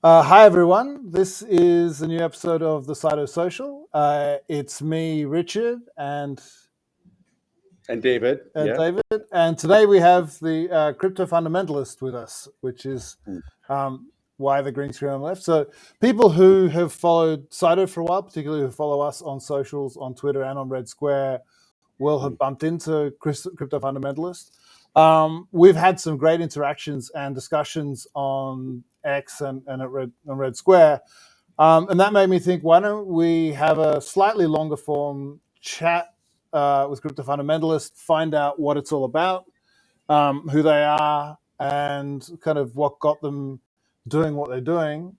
Hi, everyone. This is a new episode of the Saito Social. It's me, Richard, and David. David. And today we have the Crypto Fundamentalist with us, which is why the green screen on the left. So people who have followed Saito for a while, particularly who follow us on socials, on Twitter and on Red Square, will have bumped into Crypto Fundamentalist. We've had some great interactions and discussions on X and at Red Square. And that made me think, why don't we have a slightly longer form chat with Crypto Fundamentalist, find out what it's all about, who they are, and kind of what got them doing what they're doing.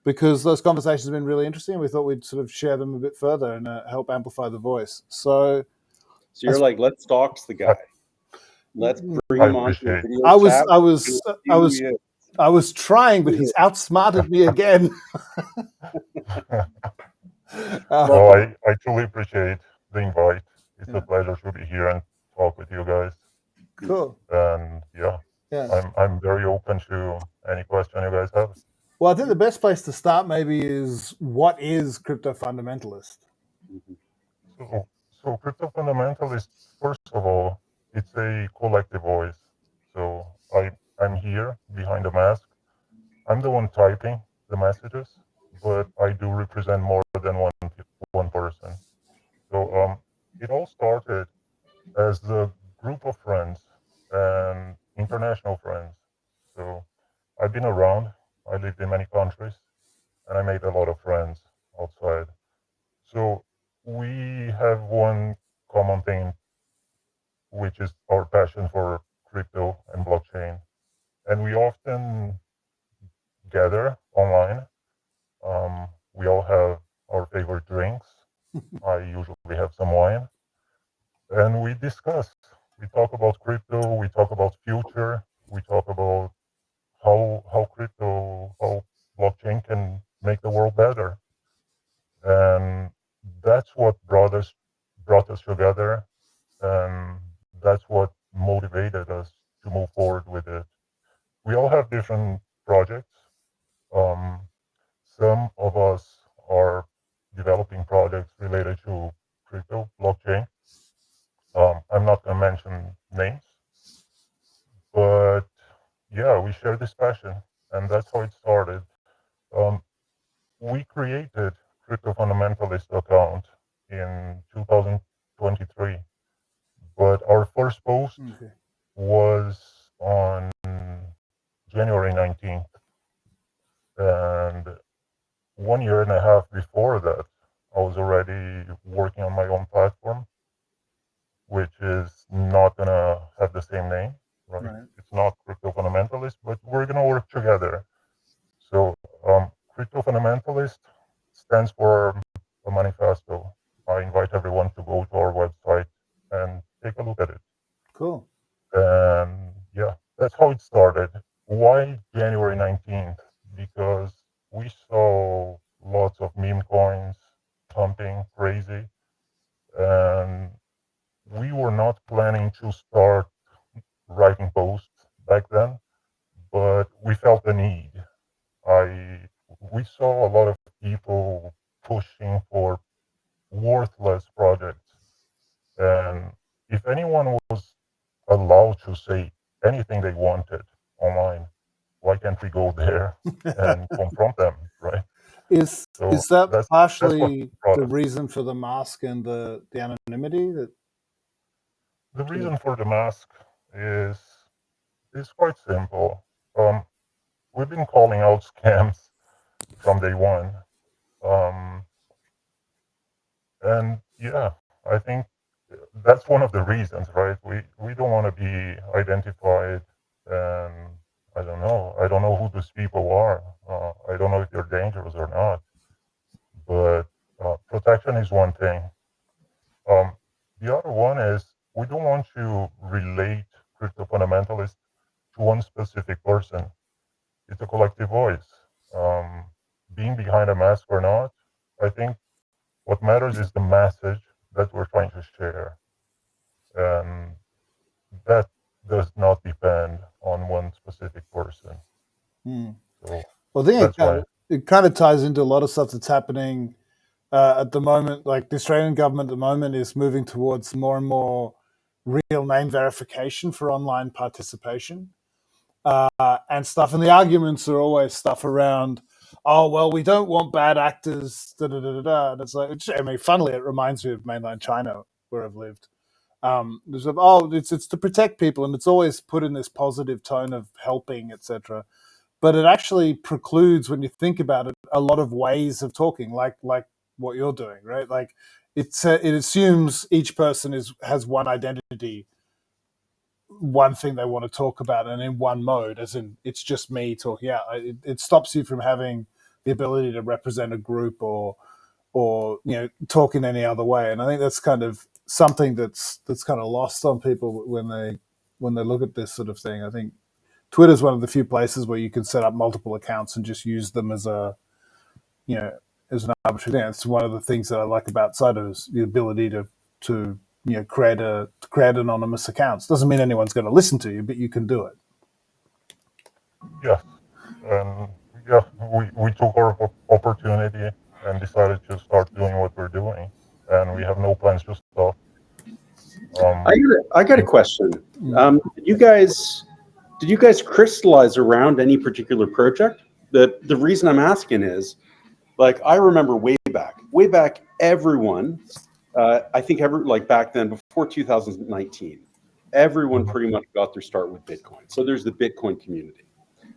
Because those conversations have been really interesting. We thought we'd sort of share them a bit further and help amplify the voice. So you're like, let's dox the guy. Let's bring him on to the video chat. I was trying, but he's outsmarted me again. Well, I truly appreciate the invite. It's a pleasure to be here and talk with you guys. Cool. And I'm very open to any question you guys have. Well, I think the best place to start maybe is, what is Crypto Fundamentalist? So Crypto Fundamentalist, first of all, it's a collective voice. So I'm here behind the mask. I'm the one typing the messages, but I do represent more than one person. So it all started as a group of friends and international friends. So I've been around. I lived in many countries, and I made a lot of friends outside. So we have one common thing, which is our passion for crypto and blockchain. And we often gather online. We all have our favorite drinks. I usually have some wine. And we discuss. We talk about crypto. We talk about future. We talk about how blockchain can make the world better. And that's what brought us together. And that's what motivated us to move forward with it. We all have different projects. Some of us are developing projects related to crypto, blockchain. I'm not going to mention names, but yeah, we share this passion, and that's how it started. We created Crypto Fundamentalist account in 2023, but our first post was on January 19th, and 1 year and a half before that, I was already working on my own platform, which is not going to have the same name, right? It's not Crypto Fundamentalist, but we're going to work together. So Crypto Fundamentalist stands for a manifesto. I invite everyone to go to our website and take a look at it. Cool. And yeah, that's how it started. Why January 19th? Because we saw lots of meme coins pumping crazy, and we were not planning to start writing posts back then, but we felt the need. We saw a lot of people pushing for worthless projects, and if anyone was allowed to say anything they wanted online, why can't we go there and confront them, right? Is that partially the reason for the mask and the anonymity? The reason for the mask is quite simple. We've been calling out scams from day one. And yeah, I think that's one of the reasons, right? We don't want to be identified, and I don't know who these people are. I don't know if they're dangerous or not, but protection is one thing. The other one is, we don't want to relate crypto fundamentalists to one specific person. It's a collective voice. Being behind a mask or not, I think what matters is the message that we're trying to share. And that does not depend on one specific person. So, Well, I think it kind of ties into a lot of stuff that's happening at the moment. Like the Australian government at the moment is moving towards more and more real name verification for online participation and stuff. And the arguments are always stuff around, oh, well, we don't want bad actors, da da da da da. And it's like, I mean, funnily, it reminds me of mainland China where I've lived. It's to protect people, and it's always put in this positive tone of helping, etc. But it actually precludes, when you think about it, a lot of ways of talking, like what you're doing, right? Like it assumes each person has one identity, one thing they want to talk about, and in one mode, as in it's just me talking. Yeah, it stops you from having the ability to represent a group or talk in any other way. And I think that's kind of something that's kind of lost on people when they look at this sort of thing. I think Twitter is one of the few places where you can set up multiple accounts and just use them as an arbitrary thing. It's one of the things that I like about Saito is the ability to create anonymous accounts. Doesn't mean anyone's going to listen to you, but you can do it. Yes, and we took our opportunity and decided to start doing what we're doing, and we have no plans to stop. I got a question. Did you guys crystallize around any particular project? The reason I'm asking is, like, I remember way back, everyone, I think back then, before 2019, everyone pretty much got their start with Bitcoin. So there's the Bitcoin community.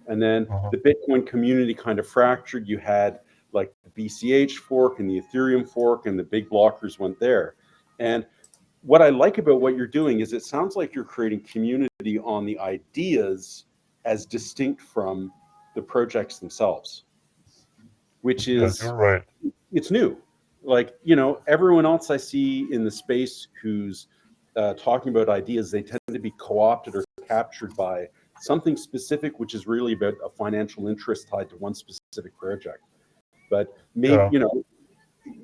And then the Bitcoin community kind of fractured. You had like the BCH fork and the Ethereum fork, and the big blockers went there. And what I like about what you're doing is it sounds like you're creating community on the ideas as distinct from the projects themselves, which is, you're right. It's new. Like, everyone else I see in the space who's talking about ideas, they tend to be co-opted or captured by something specific, which is really about a financial interest tied to one specific project. But maybe,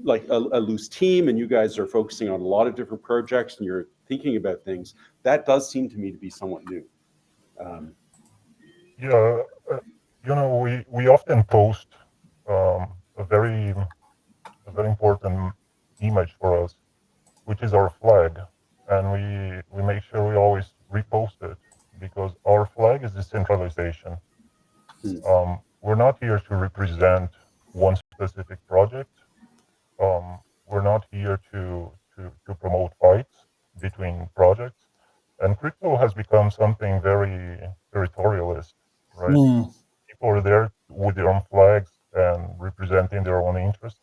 like a loose team, and you guys are focusing on a lot of different projects and you're thinking about things, that does seem to me to be somewhat new. We often post a very important image for us, which is our flag, and we make sure we always repost it, because our flag is decentralization. We're not here to represent one specific project. We're not here to promote fights between projects. And crypto has become something very territorialist, right? People are there with their own flags and representing their own interests.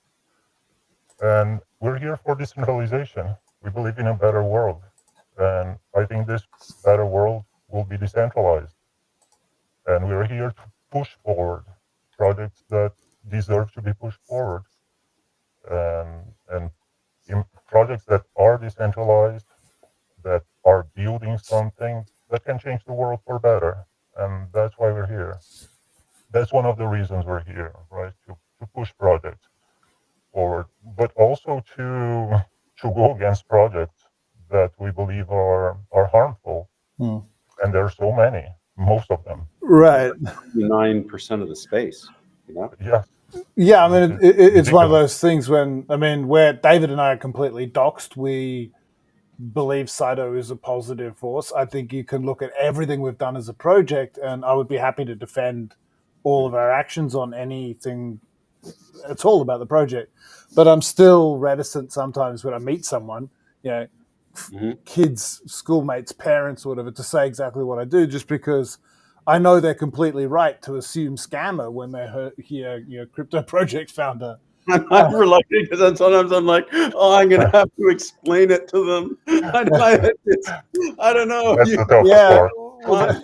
And we're here for decentralization. We believe in a better world. And I think this better world will be decentralized. And we're here to push forward projects that deserve to be pushed forward. And in projects that are decentralized, that are building something that can change the world for better. And that's why we're here. That's one of the reasons we're here, right? To push projects forward, but also to go against projects that we believe are harmful. And there are so many, most of them. Right. 9% of the space. Yes. Yeah, I mean, it's one of those things where David and I are completely doxed. We believe Saito is a positive force. I think you can look at everything we've done as a project, and I would be happy to defend all of our actions on anything at all about the project. But I'm still reticent sometimes when I meet someone, kids, schoolmates, parents, or whatever, to say exactly what I do, just because I know they're completely right to assume scammer when they hear crypto project founder. I'm reluctant because sometimes I'm like, I'm going to have to explain it to them. I don't know. That's the tough part.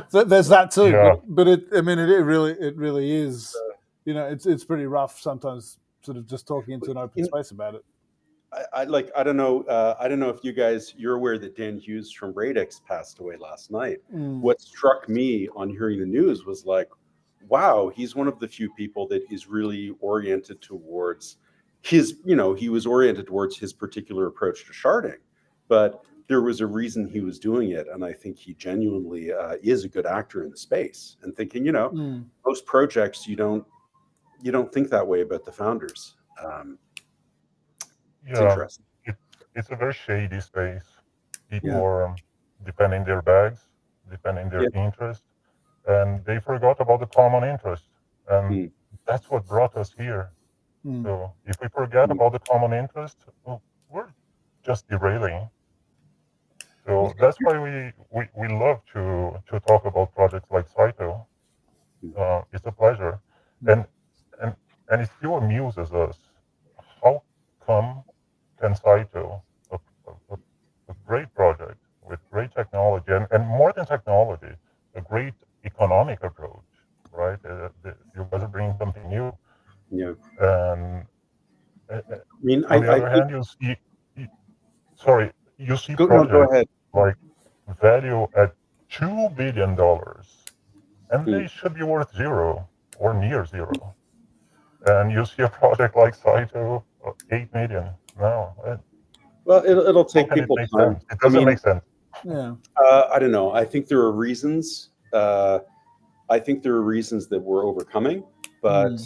So there's that too. Yeah. But it really is. It's pretty rough sometimes, sort of just talking into an open space about it. I don't know if you're aware that Dan Hughes from Redux passed away last night. What struck me on hearing the news was like, wow, he's one of the few people that is really oriented towards he was oriented towards his particular approach to sharding. But there was a reason he was doing it, and I think he genuinely is a good actor in the space. And thinking, most projects you don't think that way about the founders. It's interesting. It's a very shady space. People Yeah. are defending their bags, defending their interest, and they forgot about the common interest. And that's what brought us here. So if we forget about the common interest, well, we're just derailing. So that's why we love to talk about projects like Saito. It's a pleasure, and and and it still amuses us. How come can Saito, a great project with great technology, and more than technology, a great economic approach, right? You guys are bringing something new. Yeah. And I mean, on the other hand, you see go projects ahead. like value at $2 billion, and they should be worth zero or near zero. And you see a project like Saito, 8 million. No, Well, it'll how take can it people make time. sense? It doesn't make sense. Yeah. I don't know. I think there are reasons. I think there are reasons that we're overcoming, but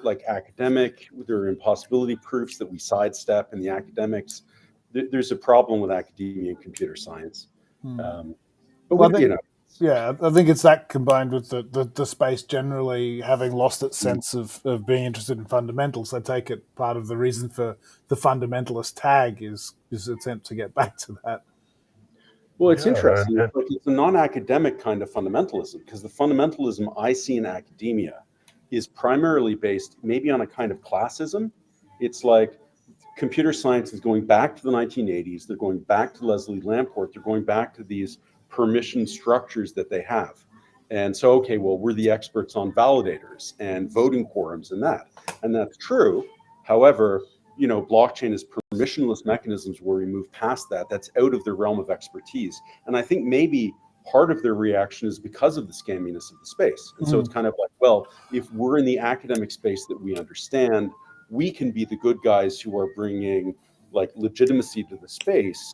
like academic, there are impossibility proofs that we sidestep in the academics. There's a problem with academia and computer science. But Well, I think it's that combined with the space generally having lost its sense of being interested in fundamentals. I take it part of the reason for the fundamentalist tag is attempt to get back to that. Well, it's interesting. It's a non-academic kind of fundamentalism, because the fundamentalism I see in academia is primarily based maybe on a kind of classism. It's like computer science is going back to the 1980s. They're going back to Leslie Lamport. They're going back to these permission structures that they have. And so, okay, well, we're the experts on validators and voting quorums and that. And that's true. However, blockchain is permissionless mechanisms where we move past that. That's out of their realm of expertise. And I think maybe part of their reaction is because of the scamminess of the space. And so it's kind of like, well, if we're in the academic space that we understand, we can be the good guys who are bringing like legitimacy to the space,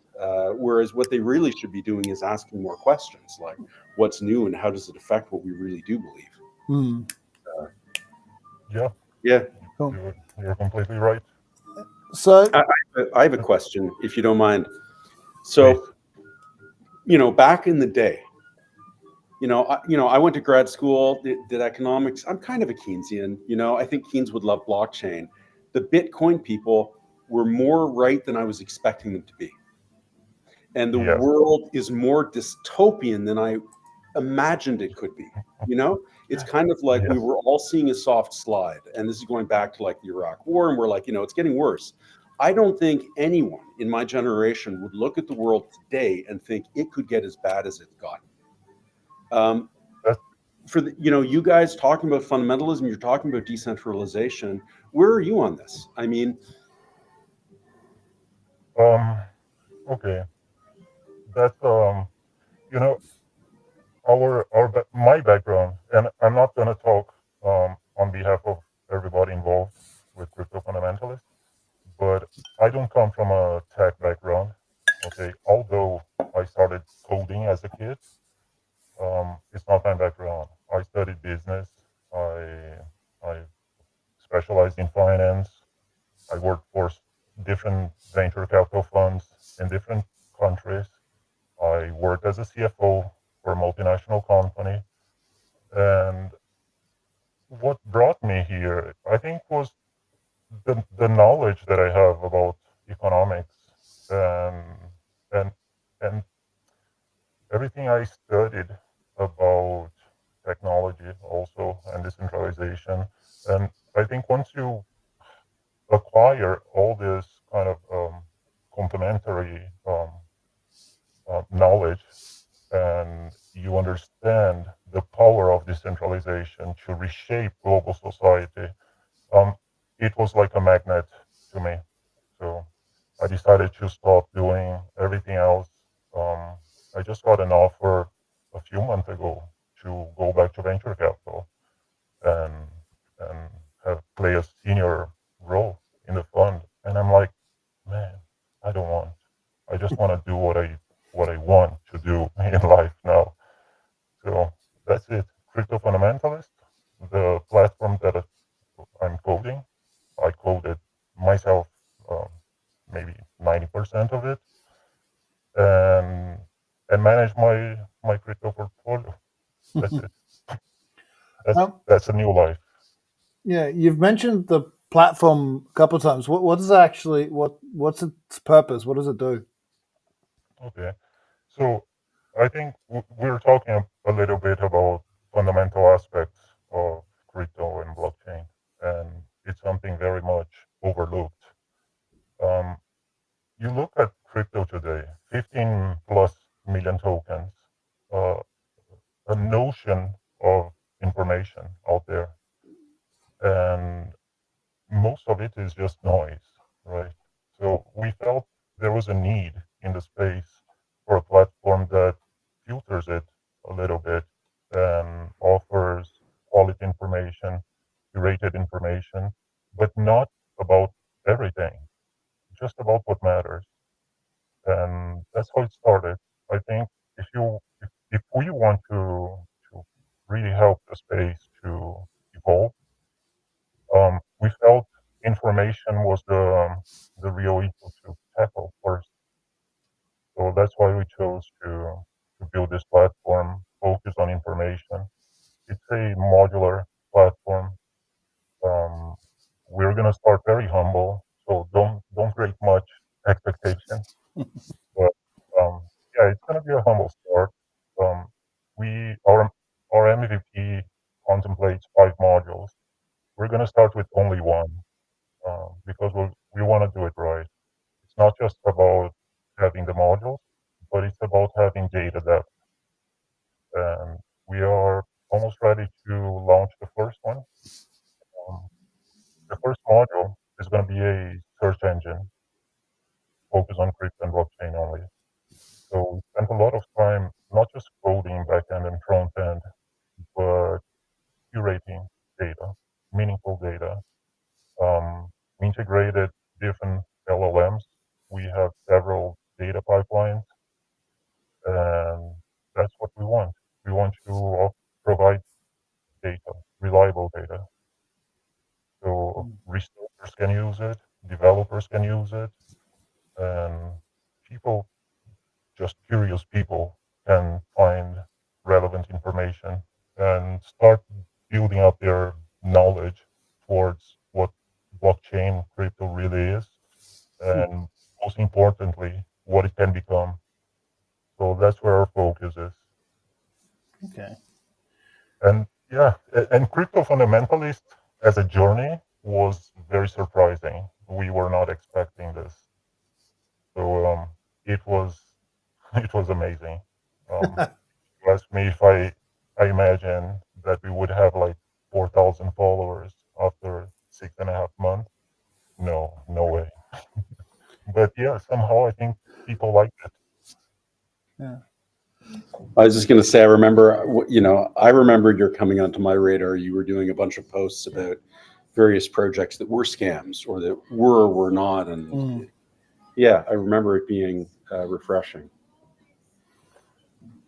whereas what they really should be doing is asking more questions, like what's new and how does it affect what we really do believe. Cool. You're completely right. So I have a question, if you don't mind. So, back in the day, I went to grad school, did economics. I'm kind of a Keynesian. I think Keynes would love blockchain. The Bitcoin people were more right than I was expecting them to be. And the world is more dystopian than I imagined it could be. It's kind of like we were all seeing a soft slide. And this is going back to like the Iraq War. And we're like, it's getting worse. I don't think anyone in my generation would look at the world today and think it could get as bad as it's gotten. For you guys talking about fundamentalism, you're talking about decentralization. Where are you on this? I mean, okay, that's my background, and I'm not going to talk on behalf of everybody involved with Crypto Fundamentalist, but I don't come from a tech background. Okay, although I started coding as a kid, it's not my background. I studied business. I specialized in finance. I worked for different venture capital funds in different countries. I worked as a CFO for a multinational company. And what brought me here, I think, was the knowledge that I have about economics and and everything I studied about technology also and decentralization. And I think once you acquire all this kind of complementary knowledge, and you understand the power of decentralization to reshape global society, it was like a magnet to me. So I decided to stop doing everything else. I just got an offer a few months ago to go back to venture capital and play a senior role in the fund. And I'm like, man, I don't want. just want to do what I want to do in life now. So that's it. Crypto Fundamentalist, the platform that I'm coding. I coded myself, maybe 90% of it, and manage my crypto portfolio. That's it. That's a new life. Yeah, you've mentioned the platform a couple of times. What is actually what's its purpose? What does it do? Okay, so I think we're talking a little bit about fundamental aspects of crypto and blockchain, and it's something very much overlooked. Um, you look at crypto today, 15 plus million tokens, uh, a notion of information out there, and most of it is just noise, right? So we felt there was a need in the space for a platform that filters it a little bit and offers quality information, curated information, but not about everything, just about what matters. And that's how it started. I think if we want to really help the space to evolve, we felt information was the real issue to tackle first. So that's why we chose to build this platform, focus on information. It's a modular platform. Um, we're gonna start very humble, so don't create much expectation. But yeah, it's gonna be a humble start. Um, we our MVP contemplates 5 modules. We're gonna start with only one, because we want to do it right. It's not just about having the modules, but it's about having data depth. And we are almost ready to launch the first one. Um, the first module is going to be a search engine focused on crypto and blockchain only. So we spent a lot of time not just coding backend and front end, but curating data, meaningful data. We integrated different LLMs. We have several data pipelines, and that's what we want. We want to provide data, reliable data. So researchers can use it, developers can use it, and people, just curious people, can find relevant information and start building up their knowledge towards what blockchain crypto really is, and most importantly, what it can become. So that's where our focus is. Okay. And yeah, and crypto fundamentalist as a journey was very surprising. We were not expecting this, so it was it was amazing. You asked me if I imagine that we would have like 4,000 followers after 6.5 months. No, no way. But yeah, somehow I think people liked it. Yeah. I was just going to say, I remember, I remembered you're coming onto my radar. You were doing a bunch of posts about various projects that were scams or that were or were not. And yeah, I remember it being refreshing.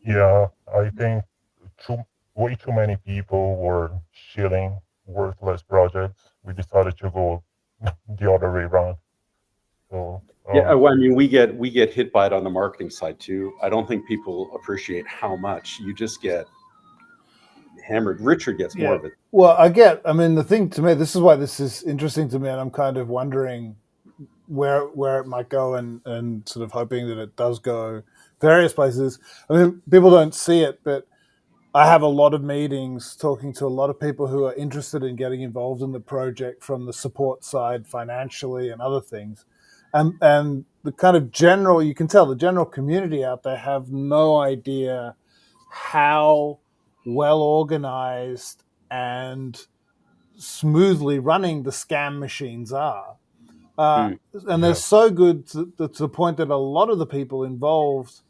Yeah, I think way too many people were shilling worthless projects. We decided to go the other way around. So Yeah, well, I mean, we get hit by it on the marketing side too. I don't think people appreciate how much you just get hammered. Richard gets more of it. Well, I mean, the thing to me, this is why this is interesting to me, and I'm kind of wondering where it might go, and sort of hoping that it does go various places. I mean, people don't see it, but I have a lot of meetings talking to a lot of people who are interested in getting involved in the project from the support side, financially and other things. And the kind of general, you can tell the general community out there have no idea how well organized and smoothly running the scam machines are. And they're so good to the point that a lot of the people involved,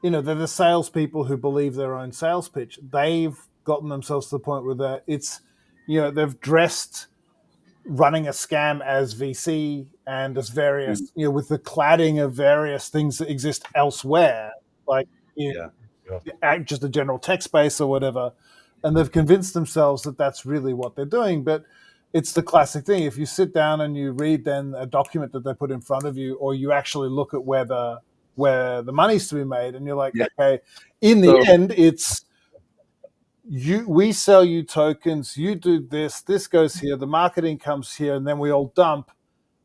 they're the salespeople who believe their own sales pitch. They've gotten themselves to the point where they've dressed running a scam as VC and as various, with the cladding of various things that exist elsewhere, like just a general tech space or whatever. And they've convinced themselves that that's really what they're doing. But it's the classic thing. If you sit down and you read then a document that they put in front of you, or you actually look at where the money's to be made, and you're like, okay, in the end, it's we sell you tokens, you do this goes here, the marketing comes here, and then we all dump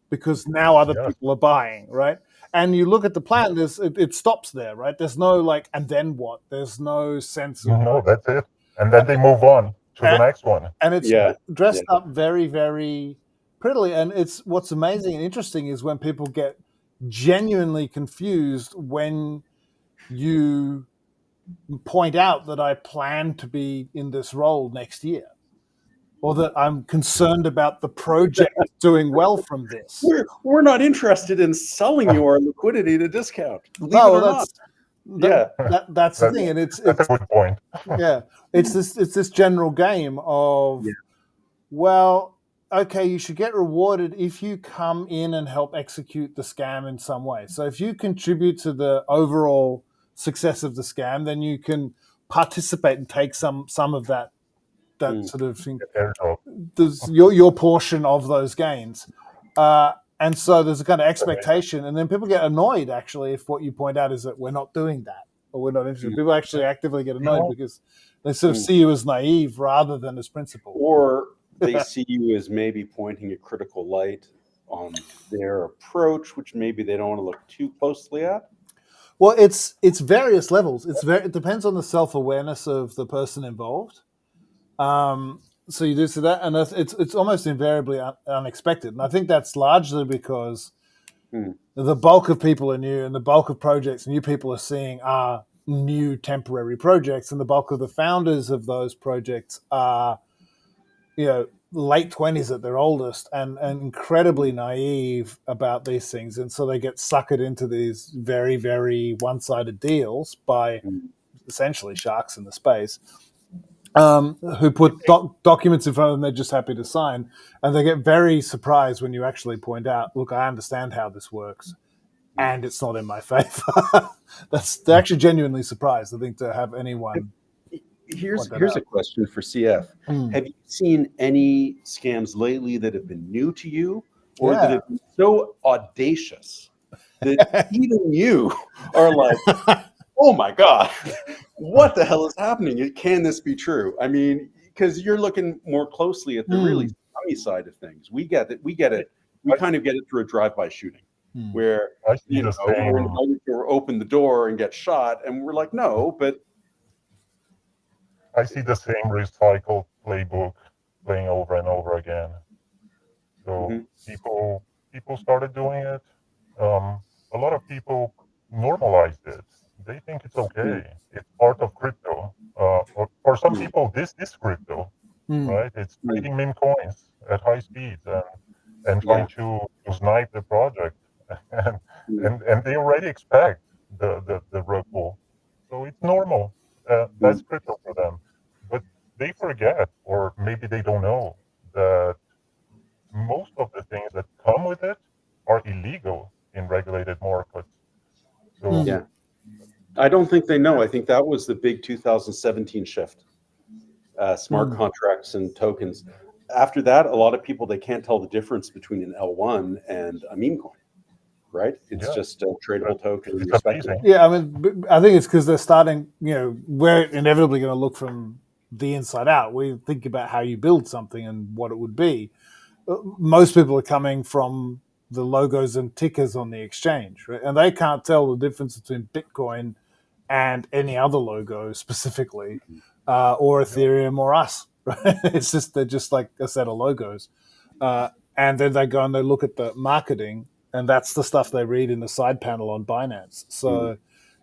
because now other people are buying, right? And you look at the plan, it stops there, right? There's no like, and then what? There's no sense of no, that's it. And then they move on to the next one. And it's dressed up very, very prettily. And it's what's amazing and interesting is when people get genuinely confused when you point out that I plan to be in this role next year, or that I'm concerned about the project doing well from this. We're not interested in selling you our liquidity at a discount. That's the thing, and it's a good point. It's this general game of well, okay, you should get rewarded if you come in and help execute the scam in some way. So if you contribute to the overall success of the scam, then you can participate and take some of that sort of thing. Your portion of those gains. And so there's a kind of expectation, and then people get annoyed, actually, if what you point out is that we're not doing that, or we're not interested. People actually actively get annoyed because they sort of see you as naive rather than as principled. Or they see you as maybe pointing a critical light on their approach, which maybe they don't want to look too closely at. Well, it's various levels. It depends on the self-awareness of the person involved. So you do see that, and it's almost invariably unexpected. And I think that's largely because the bulk of people are new, and the bulk of projects new people are seeing are new temporary projects, and the bulk of the founders of those projects are, late 20s at their oldest, and incredibly naive about these things. And so they get suckered into these very, very one-sided deals by essentially sharks in the space. Who put documents in front of them they're just happy to sign, and they get very surprised when you actually point out, look, I understand how this works, and it's not in my favor. They're actually genuinely surprised, I think, to have anyone. Here's a question for CF. Have you seen any scams lately that have been new to you, or that have been so audacious that even you are like, oh my God, what the hell is happening? Can this be true? I mean, because you're looking more closely at the really scummy side of things. We get it. We kind of get it through a drive-by shooting where we're invited to open the door and get shot, and we're like, no, but I see the same recycled playbook playing over and over again. So people started doing it. A lot of people normalized it. They think it's okay. It's part of crypto. For some people, this is crypto, right? It's trading meme coins at high speeds and trying to snipe the project, and they already expect the rug pull. So it's normal. That's crypto for them. But they forget, or maybe they don't know, that most of the things that come with it are illegal in regulated markets. So I don't think they know. I think that was the big 2017 shift. Smart contracts and tokens. After that, a lot of people, they can't tell the difference between an L1 and a meme coin, right? It's just a tradable token. Yeah, I mean, I think it's because they're starting, we're inevitably going to look from the inside out. We think about how you build something and what it would be. Most people are coming from the logos and tickers on the exchange, right? And they can't tell the difference between Bitcoin and any other logo specifically, or Ethereum or us, right? It's just, they're just like a set of logos. And then they go and they look at the marketing, and that's the stuff they read in the side panel on Binance. So,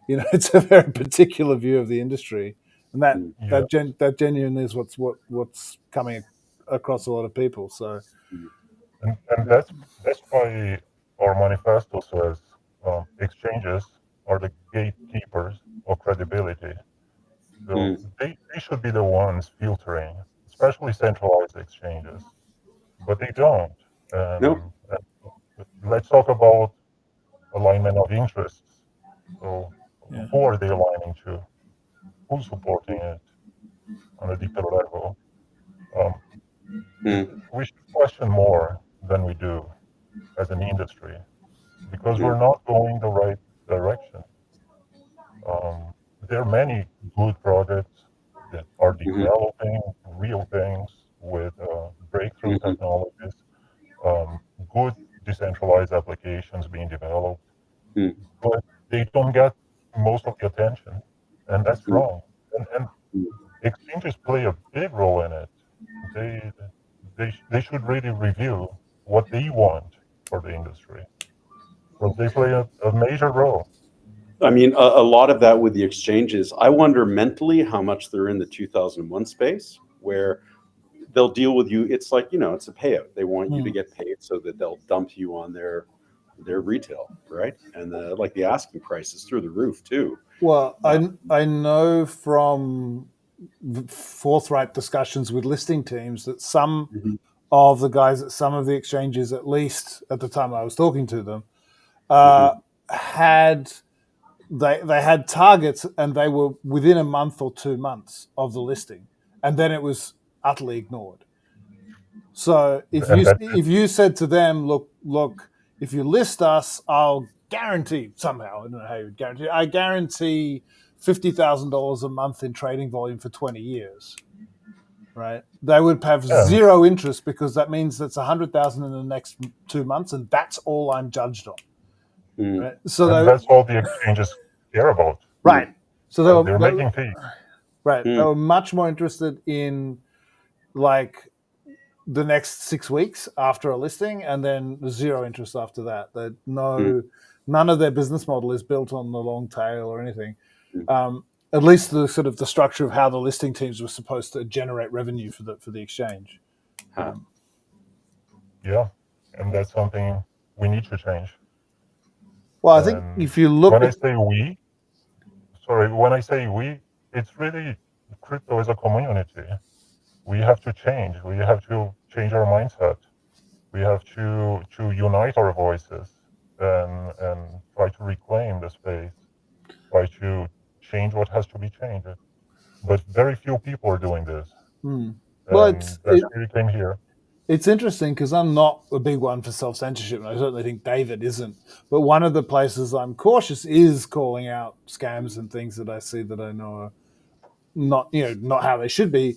it's a very particular view of the industry, and that genuinely is what's coming across a lot of people. So, and that's why our manifesto says exchanges are the gatekeepers of credibility. So they should be the ones filtering, especially centralized exchanges. but they don't. Nope. And let's talk about alignment of interests. So, Yeah. who are they aligning to? Who's supporting it on a deeper level? Um, we should question more than we do as an industry because we're not going the right direction. Um, there are many good projects that are developing real things with breakthrough technologies, good decentralized applications being developed, but they don't get most of the attention, and that's wrong. And exchanges play a big role in it. They they should really review what they want for the industry because they play a major role. I mean, a lot of that with the exchanges, I wonder mentally how much they're in the 2001 space where they'll deal with you. It's like, it's a payout. They want you to get paid so that they'll dump you on their retail, right? And like the asking price is through the roof too. Well, I know from forthright discussions with listing teams that some of the guys at some of the exchanges, at least at the time I was talking to them, had they had targets and they were within a month or 2 months of the listing, and then it was utterly ignored. So if you said to them, look, if you list us, I'll guarantee somehow, I don't know how you would guarantee, I guarantee $50,000 a month in trading volume for 20 years, right? They would have zero interest because that means that's 100,000 in the next 2 months, and that's all I'm judged on. Right? So that's all the exchanges care about. Right. So they're making fees. Right. They were much more interested in like the next 6 weeks after a listing, and then zero interest after that. None of their business model is built on the long tail or anything. At least the sort of the structure of how the listing teams were supposed to generate revenue for the exchange. Yeah, and that's something we need to change. Well, I think if you look when I say we, it's really crypto as a community. We have to change. We have to change our mindset. We have to unite our voices and try to reclaim the space. Try to change what has to be changed. But very few people are doing this. Well, that's really came here. It's interesting because I'm not a big one for self-censorship, and I certainly think David isn't. But one of the places I'm cautious is calling out scams and things that I see that I know are not how they should be.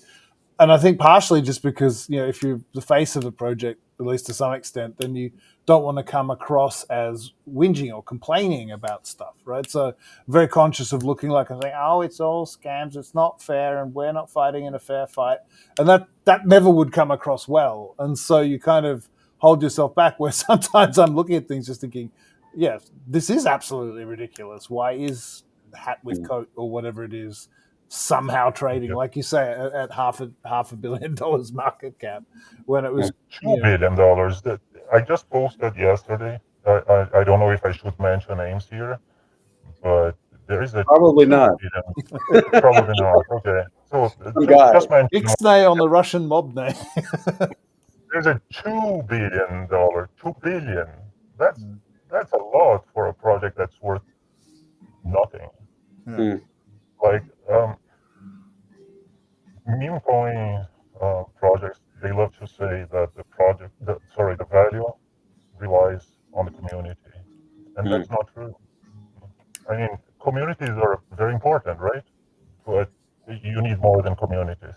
And I think partially just because, if you're the face of a project, at least to some extent, then you don't want to come across as whinging or complaining about stuff, right? So very conscious of looking like I'm saying, oh, it's all scams, it's not fair, and we're not fighting in a fair fight. And that never would come across well. And so you kind of hold yourself back, where sometimes I'm looking at things just thinking, yeah, this is absolutely ridiculous. Why is hat with coat or whatever it is somehow trading, like you say, at half a $500 million market cap when it was $2 billion. That I just posted yesterday. I don't know if I should mention names here, but there is a probably not. Probably not. Okay, so just mention Ixnay on the Russian mob name. There's a $2 billion. $2 billion. That's a lot for a project that's worth nothing. Like meme coin projects, they love to say that the value relies on the community, and that's not true. I mean, communities are very important, right? But you need more than communities.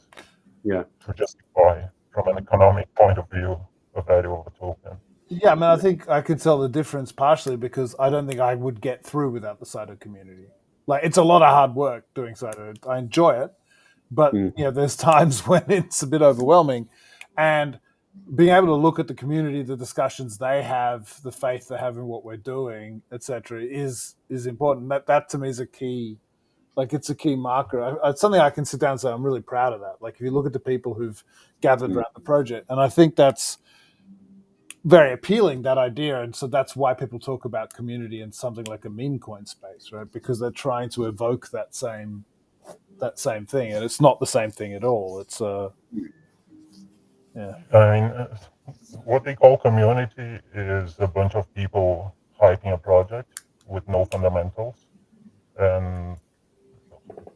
To justify, from an economic point of view, the value of a token. Yeah, I mean, I think I could tell the difference partially because I don't think I would get through without the Saito community. Like, it's a lot of hard work doing Saito. I enjoy it, but there's times when it's a bit overwhelming, and being able to look at the community, the discussions they have, the faith they have in what we're doing, etc., is important. That to me is a key. Like, it's a key marker. It's something I can sit down and say I'm really proud of that. Like, if you look at the people who've gathered around the project, and I think that's very appealing, that idea. And so that's why people talk about community in something like a meme coin space, right? Because they're trying to evoke that same thing, and it's not the same thing at all. It's Yeah. I mean, what they call community is a bunch of people hyping a project with no fundamentals and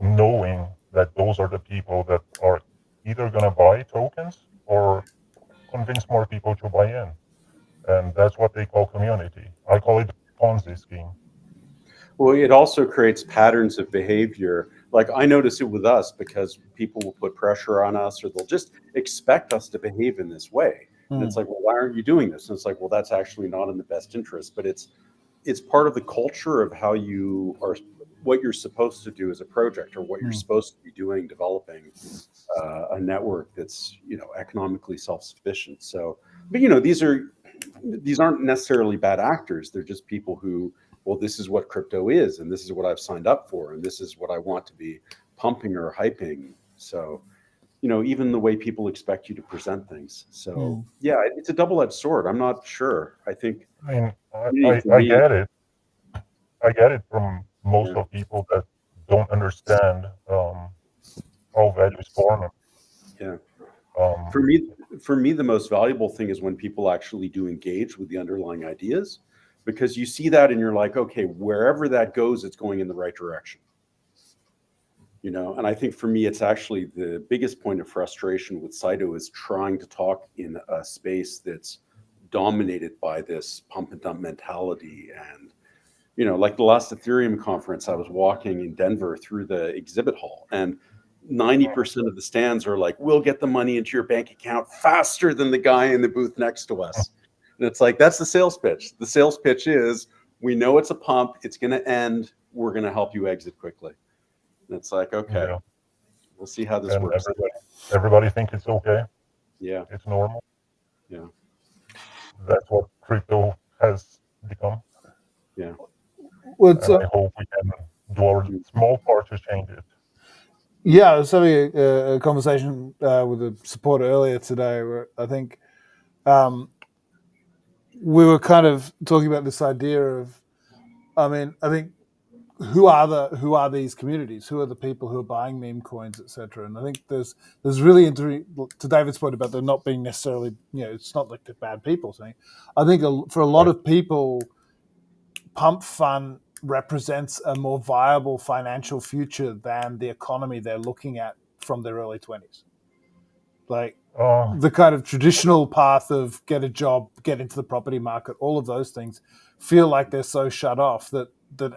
knowing that those are the people that are either going to buy tokens or convince more people to buy in. And that's what they call community. I call it Ponzi scheme. Well, it also creates patterns of behavior. Like I notice it with us because people will put pressure on us or they'll just expect us to behave in this way. And it's like, well, why aren't you doing this? And it's like, well, that's actually not in the best interest. But it's part of the culture of how you are, what you're supposed to do as a project or what you're supposed to be doing, developing a network that's, you know, economically self-sufficient. So, but you know, these aren't necessarily bad actors. They're just people who, well, this is what crypto is, and this is what I've signed up for, and this is what I want to be pumping or hyping. So, you know, even the way people expect you to present things. So, yeah, it's a double-edged sword. I'm not sure. I think, I mean, for I me, get it. I get it from most yeah. of people that don't understand how values form. Yeah. Um, For me, the most valuable thing is when people actually do engage with the underlying ideas, because you see that and you're like, okay, wherever that goes, it's going in the right direction. You know, and I think for me, it's actually the biggest point of frustration with Saito is trying to talk in a space that's dominated by this pump and dump mentality. And, you know, like the last Ethereum conference, I was walking in Denver through the exhibit hall, and 90% of the stands are like, we'll get the money into your bank account faster than the guy in the booth next to us. And it's like, that's the sales pitch. The sales pitch is, we know it's a pump, it's going to end, we're going to help you exit quickly. And it's like, okay, yeah, we'll see how this and works. everybody thinks it's okay. Yeah, It's normal. yeah, That's what crypto has become, yeah. Well, and I hope we can do our small part to change it. yeah, I was having a conversation with a supporter earlier today where I think we were kind of talking about this idea of, I think who are these communities? Who are the people who are buying meme coins, etc.? And I think there's really to David's point about them not being necessarily, you know, it's not like they're bad people saying. I think for a lot of people, pump fun represents a more viable financial future than the economy they're looking at from their early 20s. Like the kind of traditional path of get a job, get into the property market, all of those things feel like they're so shut off that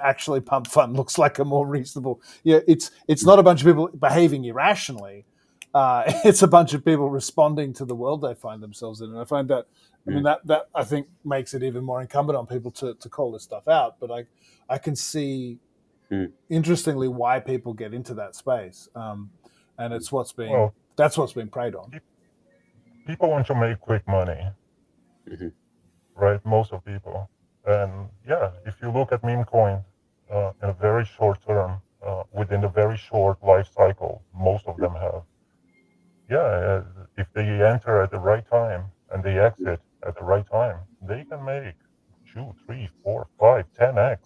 actually pump fun looks like a more reasonable. Yeah, it's not a bunch of people behaving irrationally. It's a bunch of people responding to the world they find themselves in, and I find that. I mean that I think makes it even more incumbent on people to call this stuff out. But I can see, interestingly, why people get into that space, and it's that's what's being preyed on. People want to make quick money, right? Most of people, and yeah, if you look at meme coin in a very short term, within a very short life cycle, most of them have. Yeah, if they enter at the right time and they exit at the right time, they can make 2, 3, 4, 5, 10x.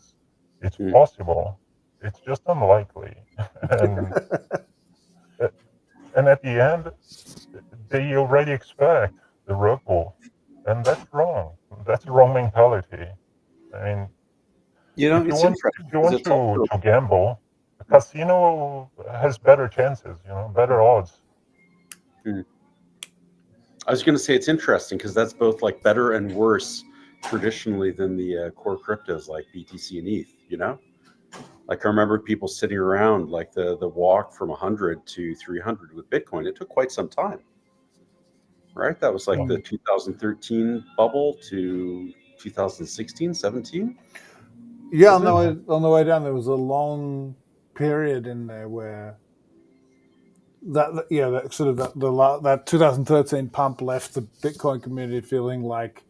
It's possible. It's just unlikely. and and at the end, they already expect the rug pull, and that's wrong. That's the wrong mentality. I mean, You know, if you it's want interesting if you because want it's also, to gamble, a casino has better chances, better odds. I was going to say it's interesting because that's both like better and worse traditionally than the core cryptos like BTC and ETH, you know? Like I remember people sitting around like the walk from 100 to 300 with Bitcoin. It took quite some time, right? That was like the 2013 bubble to 2016, 17. Yeah, on the way down, there was a long period in there where that sort of that 2013 pump left the Bitcoin community feeling like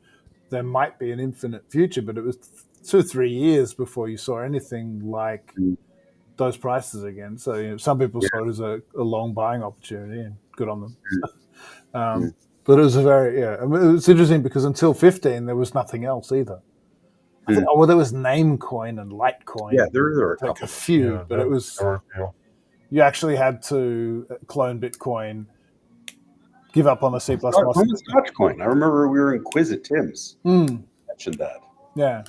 there might be an infinite future, but it was 2 or 3 years before you saw anything like those prices again. So some people saw it as a long buying opportunity, and good on them. But it was it's interesting because until 15 there was nothing else either. I think, there was Namecoin and Litecoin. Yeah, there are a like couple. a few, Yeah, but it was there were a few. you actually had to clone Bitcoin give up on the C++. When was Dogecoin? I remember we were in quiz at Tim's. Mentioned that. Yeah,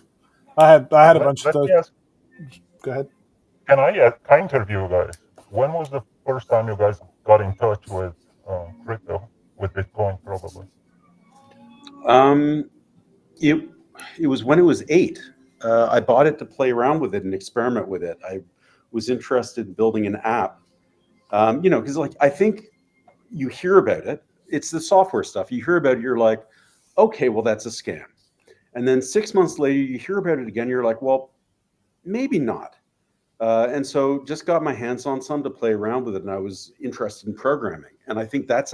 I had a bunch of those. Yes. Go ahead. Can I interview you guys? When was the first time you guys got in touch with crypto, with Bitcoin, probably? It was when it was 8. I bought it to play around with it and experiment with it. I was interested in building an app. Because like I think you hear about it. It's the software stuff. You hear about it, you're like, okay, well that's a scam. And then 6 months later, you hear about it again. You're like, well, maybe not. And so just got my hands on some to play around with it. And I was interested in programming. And I think that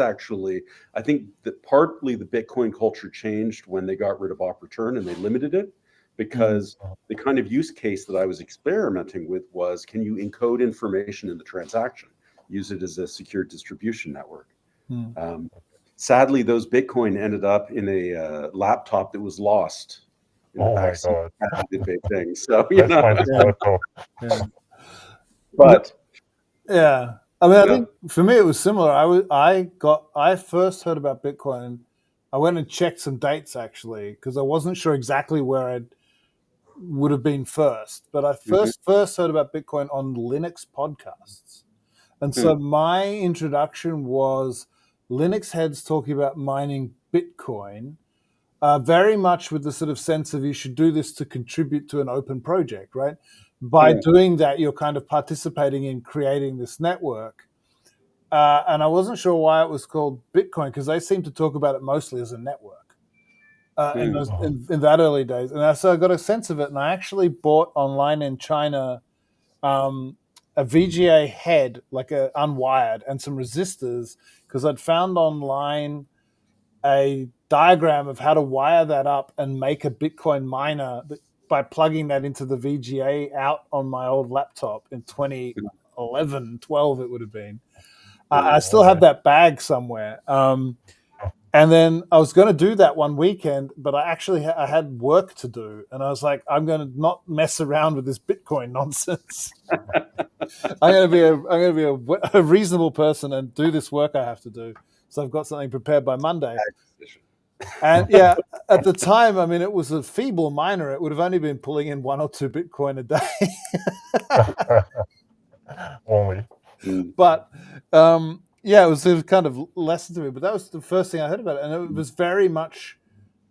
partly the Bitcoin culture changed when they got rid of op return and they limited it, because the kind of use case that I was experimenting with was, can you encode information in the transaction, use it as a secure distribution network? Sadly, those Bitcoin ended up in a laptop that was lost. Oh my God! Big thing. So But yeah, I mean, I think for me it was similar. I first heard about Bitcoin. I went and checked some dates actually, because I wasn't sure exactly where I would have been first. But I first heard about Bitcoin on Linux podcasts, and so my introduction was Linux heads talking about mining Bitcoin. Very much with the sort of sense of you should do this to contribute to an open project, right? By doing that, you're kind of participating in creating this network. And I wasn't sure why it was called Bitcoin, because they seem to talk about it mostly as a network in that early days. And so I got a sense of it, and I actually bought online in China a VGA head, like a unwired, and some resistors, because I'd found online a diagram of how to wire that up and make a Bitcoin miner by plugging that into the VGA out on my old laptop in 2011, 12 it would have been. I still have that bag somewhere. And then I was going to do that one weekend, but I had work to do. And I was like, I'm going to not mess around with this Bitcoin nonsense. I'm going to be a reasonable person and do this work I have to do. So I've got something prepared by Monday. And yeah, at the time, I mean, it was a feeble miner. It would have only been pulling in 1 or 2 Bitcoin a day. Only. But yeah, it was kind of lesson to me. But that was the first thing I heard about it. And it was very much,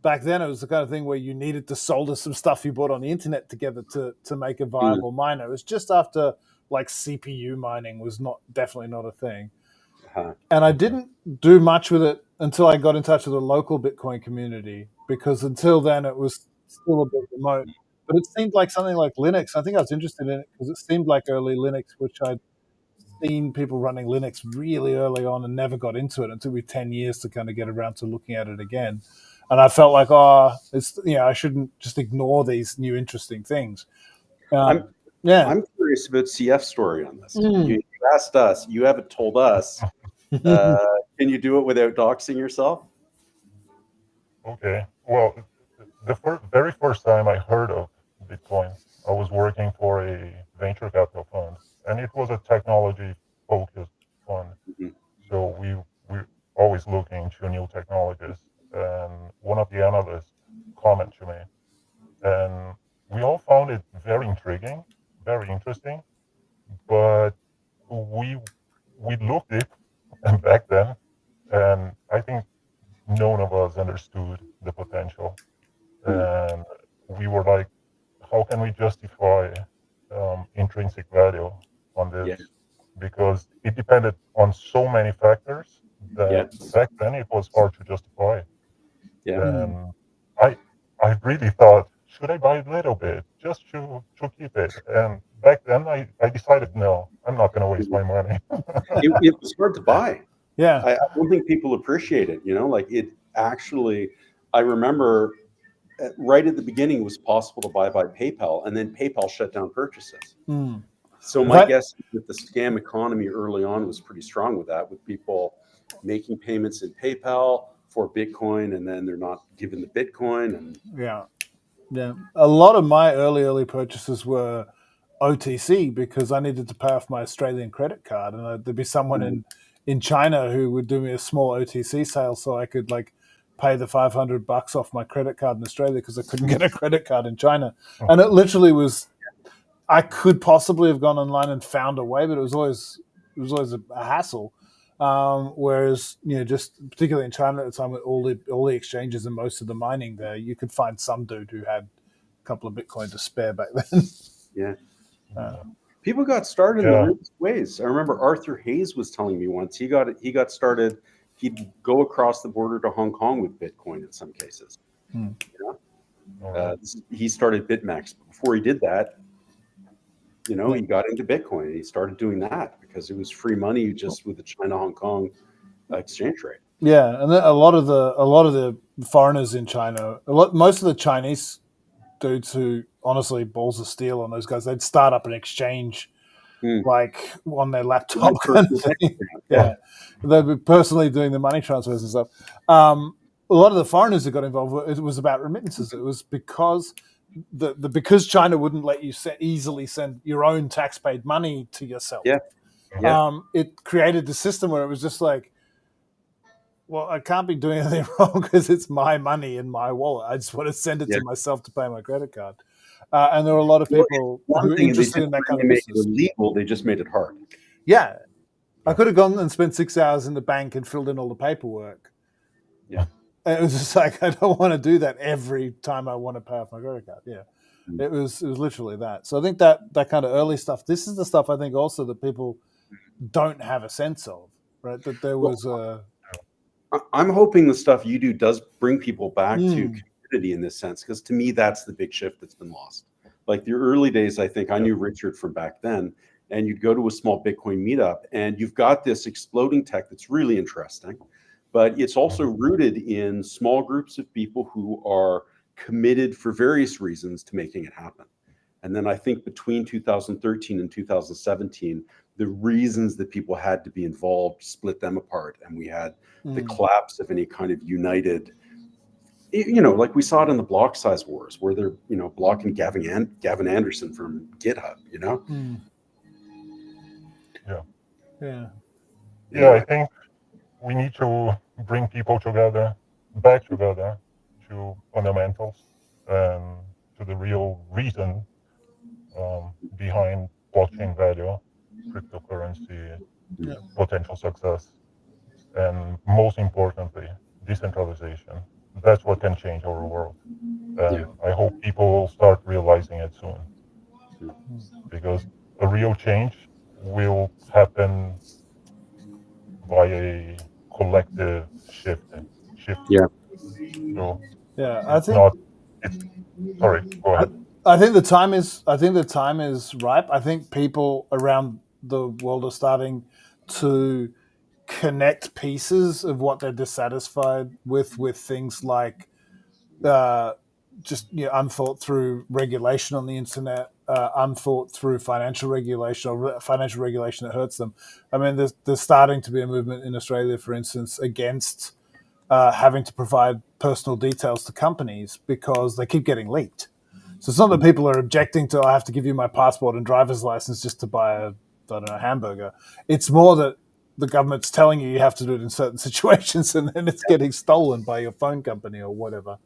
back then, it was the kind of thing where you needed to solder some stuff you bought on the internet together to make a viable miner. It was just after like CPU mining was definitely not a thing. And I didn't do much with it until I got in touch with the local Bitcoin community, because until then it was still a bit remote. But it seemed like something like Linux. I think I was interested in it because it seemed like early Linux, which I'd seen people running Linux really early on and never got into it. It took me 10 years to kind of get around to looking at it again. And I felt like, I shouldn't just ignore these new interesting things. I'm curious about CF's story on this. You asked us, you haven't told us. Can you do it without doxing yourself? Okay. Well, the very first time I heard of Bitcoin, I was working for a venture capital fund, and it was a technology-focused fund. So we were always looking into new technologies. And one of the analysts commented to me, and we all found it very intriguing, very interesting, but we looked it back then, and I think none of us understood the potential. And we were like, how can we justify intrinsic value on this? Because it depended on so many factors that back then it was hard to justify. And I really thought, should I buy a little bit just to keep it? And back then I decided, no, I'm not going to waste my money. It was hard to buy. Yeah. I don't think people appreciate it. Like it actually, I remember right at the beginning it was possible to buy by PayPal, and then PayPal shut down purchases. So my guess is that the scam economy early on was pretty strong with that, with people making payments in PayPal for Bitcoin, and then they're not given the Bitcoin. And a lot of my early purchases were OTC because I needed to pay off my Australian credit card, and there'd be someone in China who would do me a small OTC sale so I could like pay the $500 off my credit card in Australia because I couldn't get a credit card in China. And it literally was, I could possibly have gone online and found a way, but it was always a hassle. Whereas, just particularly in China at the time with all the exchanges and most of the mining there, you could find some dude who had a couple of Bitcoin to spare back then. Yeah. People got started in the weirdest ways. I remember Arthur Hayes was telling me once he got started. He'd go across the border to Hong Kong with Bitcoin in some cases. He started BitMEX. Before he did that, he got into Bitcoin and he started doing that because it was free money just with the China-Hong Kong exchange rate. Yeah, and a lot of the foreigners in China, most of the Chinese dudes who honestly balls of steel on those guys, they'd start up an exchange like on their laptop kind of thing. Yeah, they'd be personally doing the money transfers and stuff. A lot of the foreigners that got involved, it was about remittances. It was because because China wouldn't let you easily send your own tax-paid money to yourself. It created the system where it was just like, well, I can't be doing anything wrong because it's my money in my wallet. I just want to send it to myself to pay my credit card. And there were a lot of people who were interested in that kind of business. It illegal, they just made it hard. Yeah. I could have gone and spent 6 hours in the bank and filled in all the paperwork. Yeah. And it was just like, I don't want to do that every time I want to pay off my credit card. Yeah. It was literally that. So I think that kind of early stuff, this is the stuff I think also that people don't have a sense of, right? That there was I'm hoping the stuff you do does bring people back to community in this sense, because to me, that's the big shift that's been lost. Like the early days, I think I knew Richard from back then, and you'd go to a small Bitcoin meetup and you've got this exploding tech that's really interesting, but it's also rooted in small groups of people who are committed for various reasons to making it happen. And then I think between 2013 and 2017, the reasons that people had to be involved split them apart. And we had the collapse of any kind of united, like we saw it in the block size wars where they're, blocking Gavin Anderson from GitHub, Yeah, I think we need to bring people back together to fundamentals and to the real reason behind blockchain value, cryptocurrency, potential success, and most importantly, decentralization. That's what can change our world. And I hope people will start realizing it soon. Because a real change will happen by a collective shift. Yeah. So I think sorry, go ahead. I think the time is ripe. I think people around the world are starting to connect pieces of what they're dissatisfied with things like unthought through regulation on the internet, unthought through financial regulation or financial regulation that hurts them. I mean, there's starting to be a movement in Australia, for instance, against having to provide personal details to companies because they keep getting leaked. So it's not that people are objecting to, I have to give you my passport and driver's license just to buy a hamburger. It's more that the government's telling you have to do it in certain situations and then it's getting stolen by your phone company or whatever.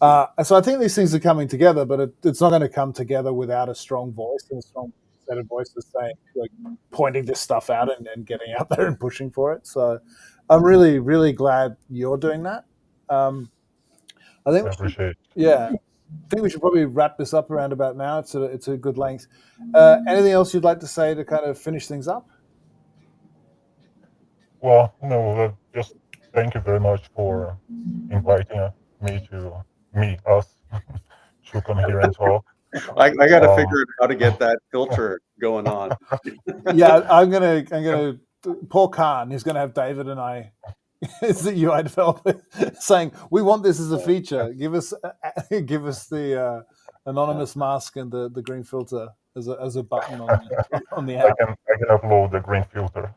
So I think these things are coming together, but it's not going to come together without a strong voice and a strong set of voices saying, like, pointing this stuff out and getting out there and pushing for it. So I'm really, really glad you're doing that. I appreciate it. Yeah. I think we should probably wrap this up around about now. It's a good length. Anything else you'd like to say to kind of finish things up? Well, no, just thank you very much for inviting us to come here and talk. I got to figure out how to get that filter going on. Yeah, I'm gonna. Poor Khan is gonna have David and I, as the UI developer, saying we want this as a feature. Give us the anonymous mask and the green filter as a button on the app. I can upload the green filter.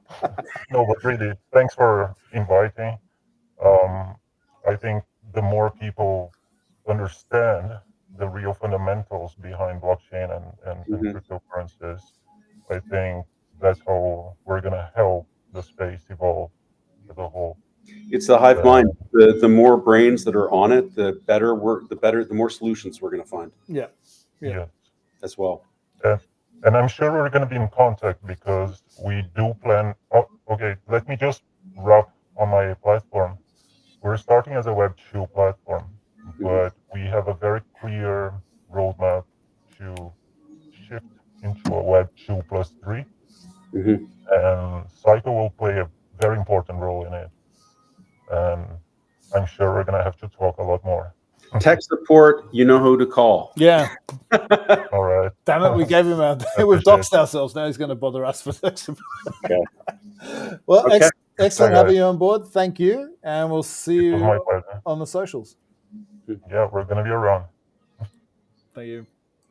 No, but really, thanks for inviting. I think the more people understand the real fundamentals behind blockchain and cryptocurrencies, I think that's how we're going to help the space evolve as a whole. It's the hive mind. The more brains that are on it, the better the more solutions we're going to find. Yeah. Yes. As well. And I'm sure we're going to be in contact because we do plan. Oh, okay, let me just wrap on my platform. We're starting as a Web 2 platform, but we have a very clear roadmap to shift into a Web 2+3. And Saito will play a very important role in it. And I'm sure we're going to have to talk a lot more. Tech support, you know who to call. Yeah. All right. Damn it, we gave him we've doxed ourselves. Now he's going to bother us for tech support. Okay. Well, Okay. excellent having you on board. Thank you. And we'll see It was you my pleasure. on the socials. Yeah, we're going to be around. Thank you.